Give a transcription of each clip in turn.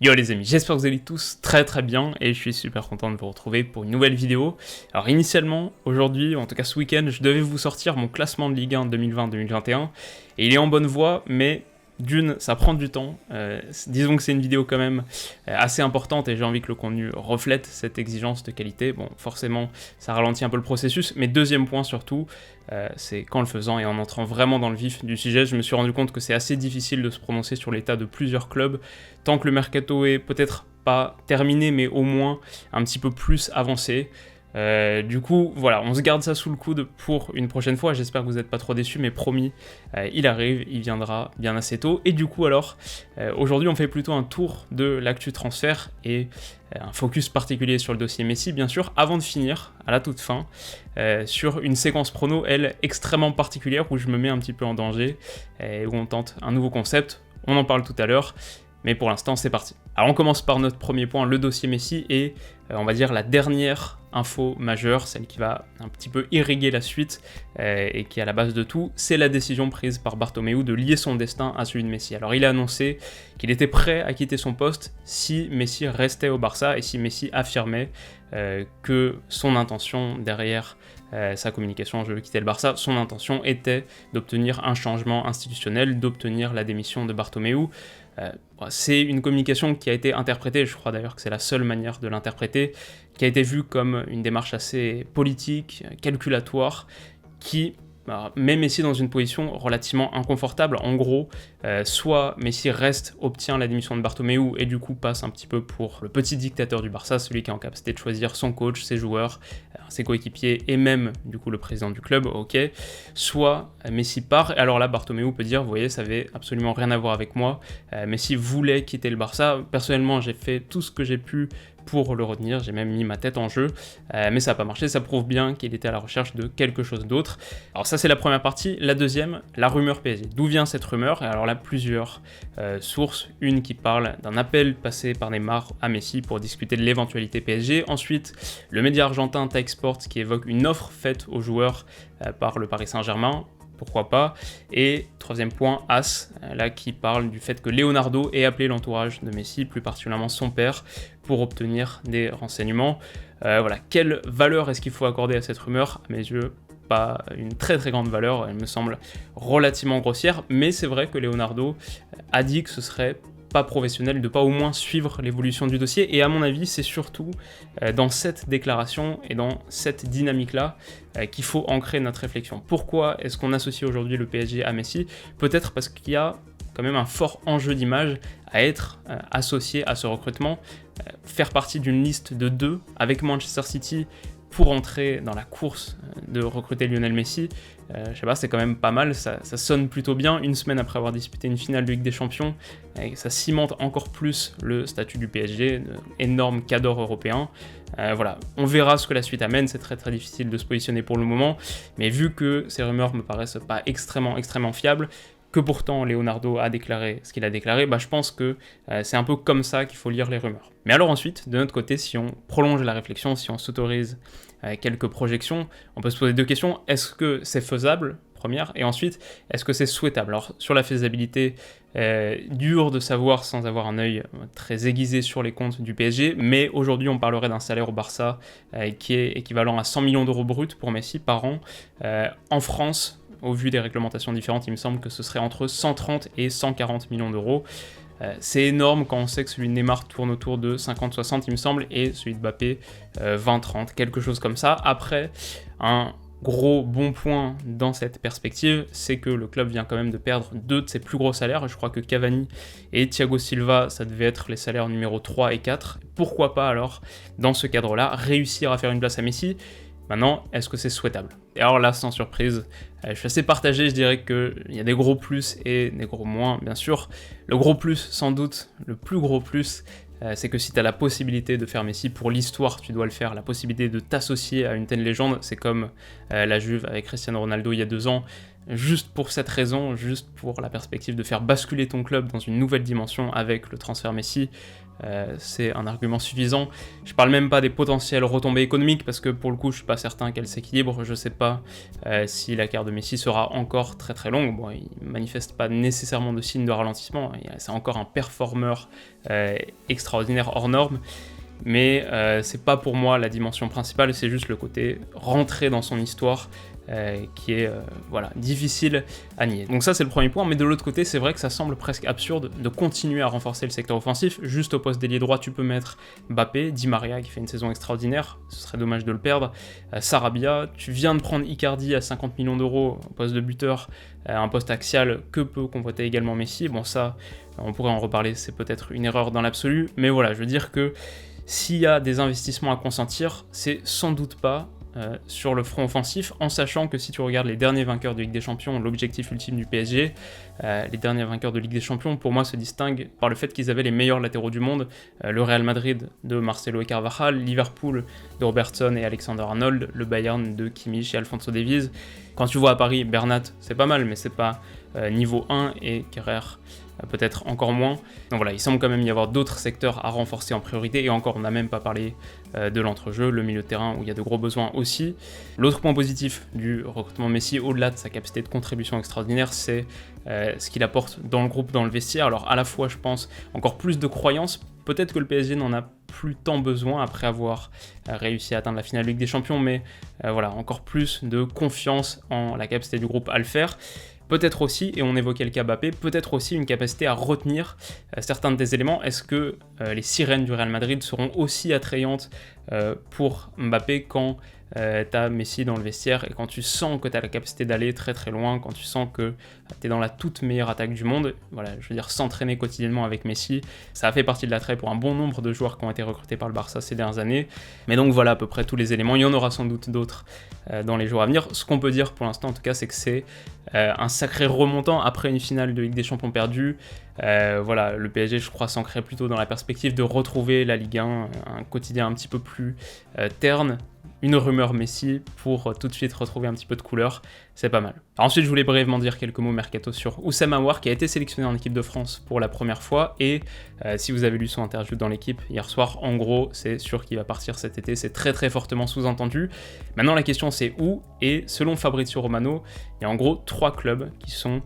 Yo les amis, j'espère que vous allez tous très bien et je suis super content de vous retrouver pour une nouvelle vidéo. Alors initialement, aujourd'hui, en tout cas ce week-end, je devais vous sortir mon classement de Ligue 1 2020-2021 et il est en bonne voie, mais d'une, ça prend du temps. Disons que c'est une vidéo quand même assez importante et j'ai envie que le contenu reflète cette exigence de qualité. Bon, forcément, ça ralentit un peu le processus, mais deuxième point surtout, c'est qu'en le faisant et en entrant vraiment dans le vif du sujet, je me suis rendu compte que c'est assez difficile de se prononcer sur l'état de plusieurs clubs, tant que le mercato est peut-être pas terminé, mais au moins un petit peu plus avancé. Du coup, voilà, on se garde ça sous le coude pour une prochaine fois. J'espère que vous n'êtes pas trop déçus, mais promis, il arrive, il viendra bien assez tôt. Et du coup, alors, aujourd'hui, on fait plutôt un tour de l'actu transfert et un focus particulier sur le dossier Messi, bien sûr, avant de finir, à la toute fin, sur une séquence prono, elle, extrêmement particulière, où je me mets un petit peu en danger, et où on tente un nouveau concept. On en parle tout à l'heure. Mais pour l'instant, c'est parti. Alors on commence par notre premier point, le dossier Messi, et on va dire la dernière info majeure, celle qui va un petit peu irriguer la suite, et qui est à la base de tout, c'est la décision prise par Bartomeu de lier son destin à celui de Messi. Alors il a annoncé qu'il était prêt à quitter son poste si Messi restait au Barça, et si Messi affirmait que son intention derrière sa communication « je veux quitter le Barça », son intention était d'obtenir un changement institutionnel, d'obtenir la démission de Bartomeu. C'est une communication qui a été interprétée, je crois d'ailleurs que c'est la seule manière de l'interpréter, qui a été vue comme une démarche assez politique, calculatoire, qui met Messi dans une position relativement inconfortable. En gros, soit Messi obtient la démission de Bartomeu et du coup passe un petit peu pour le petit dictateur du Barça, celui qui est en capacité de choisir son coach, ses joueurs, ses coéquipiers et même du coup le président du club, ok. Soit Messi part et alors là Bartomeu peut dire, vous voyez, ça avait absolument rien à voir avec moi, Messi voulait quitter le Barça, personnellement j'ai fait tout ce que j'ai pu pour le retenir, j'ai même mis ma tête en jeu, mais ça n'a pas marché, ça prouve bien qu'il était à la recherche de quelque chose d'autre. Alors ça c'est la première partie, la deuxième, la rumeur PSG. D'où vient cette rumeur? Et alors là plusieurs sources, une qui parle d'un appel passé par Neymar à Messi pour discuter de l'éventualité PSG, ensuite le média argentin Tech Sports qui évoque une offre faite aux joueurs par le Paris Saint-Germain, pourquoi pas, et troisième point, As, là qui parle du fait que Leonardo ait appelé l'entourage de Messi, plus particulièrement son père, pour obtenir des renseignements. Voilà, quelle valeur est-ce qu'il faut accorder à cette rumeur? À mes yeux, pas une très grande valeur, elle me semble relativement grossière, mais c'est vrai que Leonardo a dit que ce serait pas professionnel de pas au moins suivre l'évolution du dossier, et à mon avis c'est surtout dans cette déclaration et dans cette dynamique-là qu'il faut ancrer notre réflexion. Pourquoi est-ce qu'on associe aujourd'hui le PSG à Messi? Peut-être parce qu'il y a quand même un fort enjeu d'image à être associé à ce recrutement, faire partie d'une liste de 2 avec Manchester City pour entrer dans la course de recruter Lionel Messi, je sais pas, c'est quand même pas mal, ça sonne plutôt bien, une semaine après avoir disputé une finale de Ligue des Champions, et ça cimente encore plus le statut du PSG, énorme cadre européen. Voilà, on verra ce que la suite amène, c'est très difficile de se positionner pour le moment, mais vu que ces rumeurs me paraissent pas extrêmement fiables, que pourtant Leonardo a déclaré ce qu'il a déclaré, je pense que c'est un peu comme ça qu'il faut lire les rumeurs. Mais alors ensuite, de notre côté, si on prolonge la réflexion, si on s'autorise quelques projections, on peut se poser 2 questions. Est-ce que c'est faisable, première, et ensuite, est-ce que c'est souhaitable? Alors sur la faisabilité, dur de savoir sans avoir un œil très aiguisé sur les comptes du PSG, mais aujourd'hui on parlerait d'un salaire au Barça qui est équivalent à 100 millions d'euros bruts pour Messi par an. En France, au vu des réglementations différentes, il me semble que ce serait entre 130 et 140 millions d'euros. C'est énorme quand on sait que celui de Neymar tourne autour de 50-60, il me semble, et celui de Mbappé 20-30, quelque chose comme ça. Après, un gros bon point dans cette perspective, c'est que le club vient quand même de perdre 2 de ses plus gros salaires. Je crois que Cavani et Thiago Silva, ça devait être les salaires numéro 3 et 4. Pourquoi pas alors, dans ce cadre-là, réussir à faire une place à Messi? Maintenant, est-ce que c'est souhaitable? Et alors là, sans surprise, je suis assez partagé, je dirais qu'il y a des gros plus et des gros moins, bien sûr. Le gros plus, sans doute, le plus gros plus, c'est que si tu as la possibilité de faire Messi pour l'histoire, tu dois le faire. La possibilité de t'associer à une telle légende, c'est comme la Juve avec Cristiano Ronaldo il y a 2 ans. juste pour cette raison, juste pour la perspective de faire basculer ton club dans une nouvelle dimension avec le transfert Messi, c'est un argument suffisant. Je parle même pas des potentielles retombées économiques, parce que pour le coup je suis pas certain qu'elles s'équilibrent, je sais pas si la carrière de Messi sera encore très très longue. Bon, il manifeste pas nécessairement de signe de ralentissement, c'est encore un performeur extraordinaire hors norme, mais c'est pas pour moi la dimension principale, c'est juste le côté rentrer dans son histoire qui est difficile à nier. Donc ça c'est le premier point, mais de l'autre côté c'est vrai que ça semble presque absurde de continuer à renforcer le secteur offensif. Juste au poste d'ailier droit tu peux mettre Mbappé, Di Maria qui fait une saison extraordinaire, ce serait dommage de le perdre, Sarabia, tu viens de prendre Icardi à 50 millions d'euros au poste de buteur, un poste axial que peut convoiter également Messi. Bon ça on pourrait en reparler, c'est peut-être une erreur dans l'absolu, mais voilà, je veux dire que s'il y a des investissements à consentir, c'est sans doute pas sur le front offensif, en sachant que si tu regardes les derniers vainqueurs de Ligue des Champions, l'objectif ultime du PSG, les derniers vainqueurs de Ligue des Champions, pour moi, se distinguent par le fait qu'ils avaient les meilleurs latéraux du monde, le Real Madrid de Marcelo et Carvajal, Liverpool de Robertson et Alexander-Arnold, le Bayern de Kimmich et Alphonso Davies. Quand tu vois à Paris, Bernat, c'est pas mal, mais c'est pas niveau 1, et Kerrer peut-être encore moins. Donc voilà, il semble quand même y avoir d'autres secteurs à renforcer en priorité, et encore, on n'a même pas parlé de l'entrejeu, le milieu de terrain où il y a de gros besoins aussi. L'autre point positif du recrutement Messi, au-delà de sa capacité de contribution extraordinaire, c'est ce qu'il apporte dans le groupe, dans le vestiaire. Alors à la fois, je pense, encore plus de croyance, peut-être que le PSG n'en a plus tant besoin après avoir réussi à atteindre la finale de Ligue des Champions, mais encore plus de confiance en la capacité du groupe à le faire. Peut-être aussi, et on évoquait le cas Mbappé, peut-être aussi une capacité à retenir certains des éléments. Est-ce que les sirènes du Real Madrid seront aussi attrayantes pour Mbappé quand t'as Messi dans le vestiaire, et quand tu sens que t'as la capacité d'aller très très loin, quand tu sens que t'es dans la toute meilleure attaque du monde, je veux dire, s'entraîner quotidiennement avec Messi, ça a fait partie de l'attrait pour un bon nombre de joueurs qui ont été recrutés par le Barça ces dernières années. Mais donc voilà à peu près tous les éléments, il y en aura sans doute d'autres dans les jours à venir. Ce qu'on peut dire pour l'instant en tout cas, c'est que c'est un sacré remontant après une finale de Ligue des Champions perdue. Le PSG, je crois, s'ancrait plutôt dans la perspective de retrouver la Ligue 1, un quotidien un petit peu plus terne. Une rumeur Messi pour tout de suite retrouver un petit peu de couleur, c'est pas mal. Alors ensuite, je voulais brièvement dire quelques mots mercato sur Oussama Aouar, qui a été sélectionné en équipe de France pour la première fois, et si vous avez lu son interview dans l'équipe hier soir, en gros, c'est sûr qu'il va partir cet été, c'est très très fortement sous-entendu. Maintenant, la question c'est où, et selon Fabrizio Romano, il y a en gros 3 clubs qui sont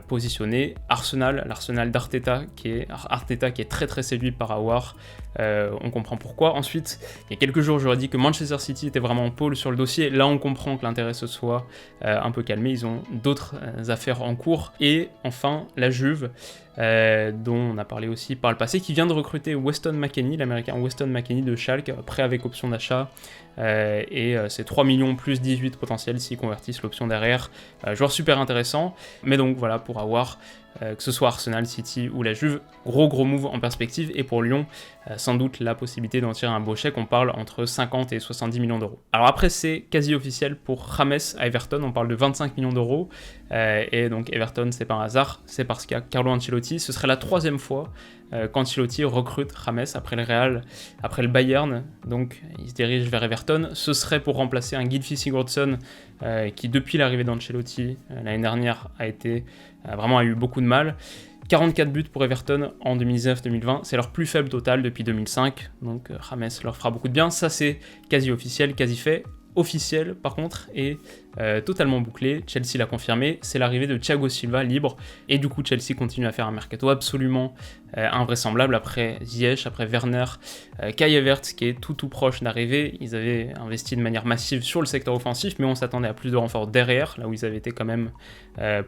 positionnés. Arsenal, l'Arsenal d'Arteta, qui est très très séduit par Aouar, on comprend pourquoi. Ensuite, il y a quelques jours, j'aurais dit que Manchester City était vraiment en pôle sur le dossier. Là, on comprend que l'intérêt se soit un peu calmé, ils ont d'autres affaires en cours. Et enfin, la Juve, dont on a parlé aussi par le passé, qui vient de recruter Weston McKennie, l'américain Weston McKennie de Schalke, prêt avec option d'achat, et c'est 3 millions plus 18 potentiels s'ils convertissent l'option derrière. Joueur super intéressant, mais donc voilà, pour avoir que ce soit Arsenal, City ou la Juve, gros move en perspective, et pour Lyon, sans doute la possibilité d'en tirer un beau chèque, on parle entre 50 et 70 millions d'euros. Alors après, c'est quasi officiel pour James à Everton, on parle de 25 millions d'euros, et donc Everton, c'est pas un hasard, c'est parce qu'il y a Carlo Ancelotti, ce serait la 3e fois qu'Ancelotti recrute James après le Real, après le Bayern, donc il se dirige vers Everton. Ce serait pour remplacer un Gylfi Sigurdsson qui depuis l'arrivée d'Ancelotti l'année dernière a eu beaucoup de mal. 44 buts pour Everton en 2019-2020, c'est leur plus faible total depuis 2005, donc James leur fera beaucoup de bien. Ça c'est quasi officiel, quasi fait. Officiel par contre est totalement bouclé, Chelsea l'a confirmé, c'est l'arrivée de Thiago Silva libre, et du coup Chelsea continue à faire un mercato absolument invraisemblable après Ziyech, après Werner, Kai Havertz qui est tout proche d'arriver. Ils avaient investi de manière massive sur le secteur offensif, mais on s'attendait à plus de renforts derrière, là où ils avaient été quand même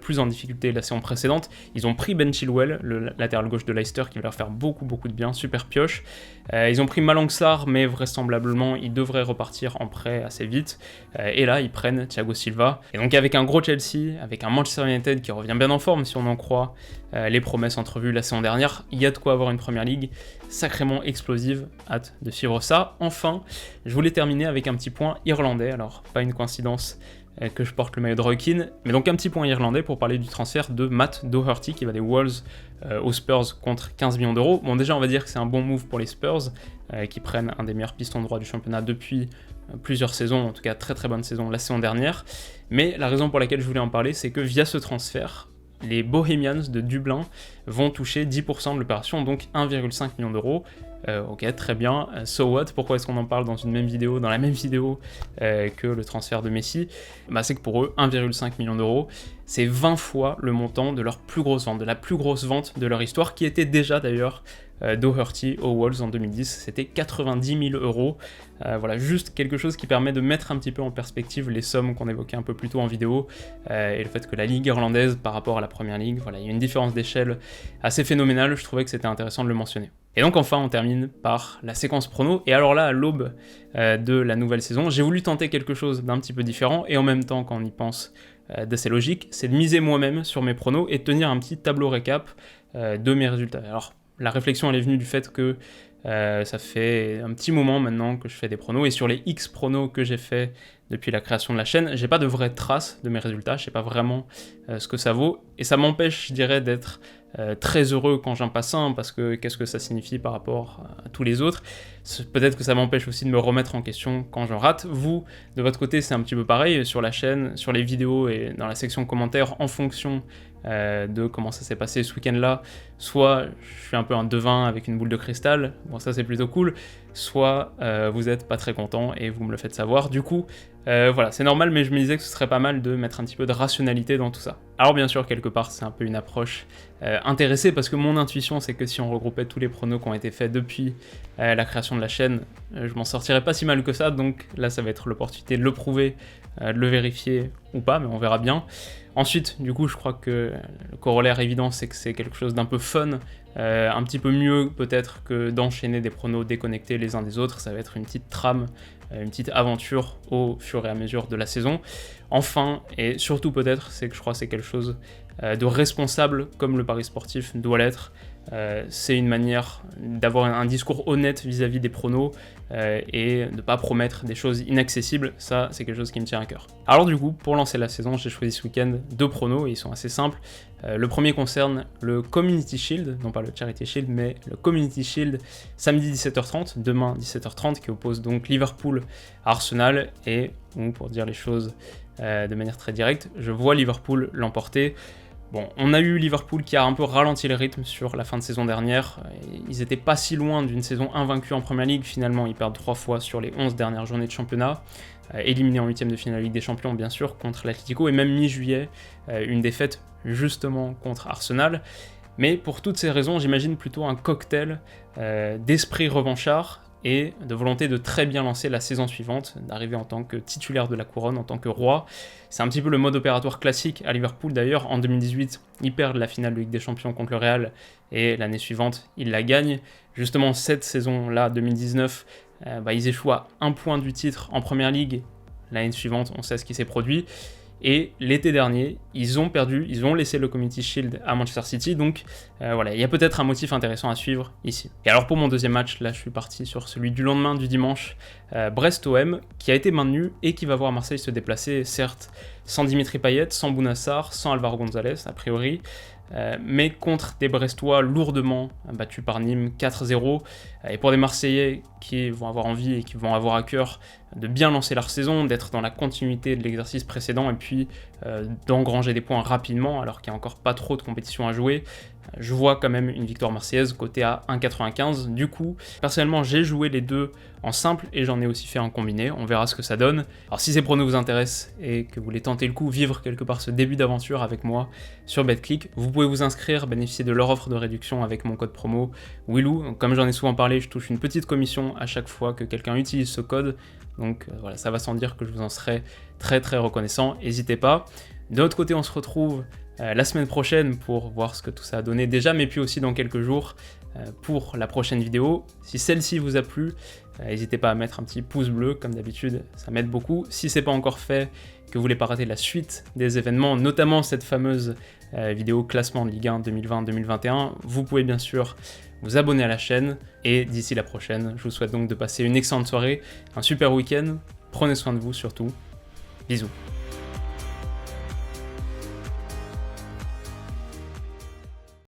plus en difficulté la saison précédente. Ils ont pris Ben Chilwell, le latéral gauche de Leicester, qui va leur faire beaucoup de bien, super pioche. Ils ont pris Malang Sarr, mais vraisemblablement il devrait repartir en prêt assez vite, et là ils prennent Thiago Silva, et donc avec un gros Chelsea, avec un Manchester United qui revient bien en forme si on en croit les promesses entrevues la saison dernière, il y a de quoi avoir une première ligue sacrément explosive, hâte de suivre ça. Enfin, je voulais terminer avec un petit point irlandais, alors pas une coïncidence que je porte le maillot de Roy Keane. Mais donc un petit point irlandais pour parler du transfert de Matt Doherty qui va des Wolves aux Spurs contre 15 millions d'euros. Bon, déjà on va dire que c'est un bon move pour les Spurs qui prennent un des meilleurs pistons droits du championnat depuis plusieurs saisons, en tout cas très très bonne saison la saison dernière. Mais la raison pour laquelle je voulais en parler, c'est que via ce transfert, les Bohemians de Dublin vont toucher 10% de l'opération, donc 1,5 million d'euros. Ok, très bien. So what? Pourquoi est-ce qu'on en parle dans la même vidéo que le transfert de Messi? C'est que pour eux, 1,5 million d'euros, c'est 20 fois le montant de leur plus grosse vente, de la plus grosse vente de leur histoire, qui était déjà d'ailleurs Doherty aux Wolves en 2010, c'était 90 000 euros. Voilà, juste quelque chose qui permet de mettre un petit peu en perspective les sommes qu'on évoquait un peu plus tôt en vidéo, et le fait que la ligue irlandaise par rapport à la première ligue, voilà, il y a une différence d'échelle assez phénoménale, je trouvais que c'était intéressant de le mentionner. Et donc enfin on termine par la séquence prono, et alors là à l'aube de la nouvelle saison, j'ai voulu tenter quelque chose d'un petit peu différent, et en même temps quand on y pense d'assez logique, c'est de miser moi-même sur mes pronos et de tenir un petit tableau récap de mes résultats. Alors la réflexion elle est venue du fait que ça fait un petit moment maintenant que je fais des pronos, et sur les X pronos que j'ai fait depuis la création de la chaîne, j'ai pas de vraies traces de mes résultats, je sais pas vraiment ce que ça vaut, et ça m'empêche, je dirais, d'être très heureux quand j'en passe un, parce que qu'est-ce que ça signifie par rapport à tous les autres. Peut-être que ça m'empêche aussi de me remettre en question quand j'en rate. Vous, de votre côté, c'est un petit peu pareil, sur la chaîne, sur les vidéos et dans la section commentaires, en fonction de comment ça s'est passé ce week-end-là. Soit je suis un peu un devin avec une boule de cristal, bon ça c'est plutôt cool, soit vous êtes pas très content et vous me le faites savoir. Du coup, voilà, c'est normal, mais je me disais que ce serait pas mal de mettre un petit peu de rationalité dans tout ça. Alors bien sûr, quelque part, c'est un peu une approche intéressée, parce que mon intuition, c'est que si on regroupait tous les pronos qui ont été faits depuis la création de la chaîne, je m'en sortirais pas si mal que ça, donc là, ça va être l'opportunité de le prouver, de le vérifier ou pas, mais on verra bien. Ensuite, du coup, je crois que le corollaire évident, c'est que c'est quelque chose d'un peu fun, un petit peu mieux peut-être que d'enchaîner des pronos déconnectés les uns des autres. Ça va être une petite trame, une petite aventure au fur et à mesure de la saison. Enfin, et surtout peut-être, c'est que je crois que c'est quelque chose de responsable, comme le pari sportif doit l'être. C'est une manière d'avoir un discours honnête vis-à-vis des pronos et de ne pas promettre des choses inaccessibles. Ça, c'est quelque chose qui me tient à cœur. Alors du coup, pour lancer la saison, j'ai choisi ce week-end 2 pronos, et ils sont assez simples. Le premier concerne le Community Shield, non pas le Charity Shield, mais le Community Shield, samedi 17h30, demain 17h30, qui oppose donc Liverpool à Arsenal, et pour dire les choses de manière très directe, je vois Liverpool l'emporter. Bon, on a eu Liverpool qui a un peu ralenti le rythme sur la fin de saison dernière. Ils étaient pas si loin d'une saison invaincue en Premier League. Finalement, ils perdent 3 fois sur les 11 dernières journées de championnat. Éliminés en 8ème de finale Ligue des Champions, bien sûr, contre l'Atlético. Et même mi-juillet, une défaite justement contre Arsenal. Mais pour toutes ces raisons, j'imagine plutôt un cocktail d'esprit revanchard et de volonté de très bien lancer la saison suivante, d'arriver en tant que titulaire de la couronne, en tant que roi. C'est un petit peu le mode opératoire classique à Liverpool d'ailleurs. En 2018, ils perdent la finale de Ligue des Champions contre le Real, et l'année suivante, ils la gagnent. Justement, cette saison-là, 2019, ils échouent à 1 point du titre en Première Ligue. L'année suivante, on sait ce qui s'est produit. Et l'été dernier, ils ont perdu, ils ont laissé le Community Shield à Manchester City, donc voilà, il y a peut-être un motif intéressant à suivre ici. Et alors pour mon deuxième match, là je suis parti sur celui du lendemain du dimanche, Brest-OM, qui a été maintenu et qui va voir Marseille se déplacer, certes sans Dimitri Payet, sans Bounassar, sans Alvaro González a priori, mais contre des Brestois lourdement battus par Nîmes 4-0, et pour des Marseillais qui vont avoir envie et qui vont avoir à cœur de bien lancer leur saison, d'être dans la continuité de l'exercice précédent et puis d'engranger des points rapidement alors qu'il n'y a encore pas trop de compétition à jouer. Je vois quand même une victoire marseillaise cotée à 1,95. Du coup, personnellement, j'ai joué les deux en simple et j'en ai aussi fait un combiné. On verra ce que ça donne. Alors si ces pronos vous intéressent et que vous voulez tenter le coup, vivre quelque part ce début d'aventure avec moi sur BetClick, vous pouvez vous inscrire, bénéficier de leur offre de réduction avec mon code promo Willou. Donc, comme j'en ai souvent parlé, je touche une petite commission à chaque fois que quelqu'un utilise ce code. Donc voilà, ça va sans dire que je vous en serai très très reconnaissant. N'hésitez pas. De l'autre côté, on se retrouve la semaine prochaine pour voir ce que tout ça a donné déjà, mais puis aussi dans quelques jours pour la prochaine vidéo. Si celle-ci vous a plu, n'hésitez pas à mettre un petit pouce bleu, comme d'habitude, ça m'aide beaucoup. Si ce n'est pas encore fait, que vous voulez pas rater la suite des événements, notamment cette fameuse vidéo classement de Ligue 1 2020-2021, vous pouvez bien sûr vous abonner à la chaîne, et d'ici la prochaine, je vous souhaite donc de passer une excellente soirée, un super week-end, prenez soin de vous surtout, bisous.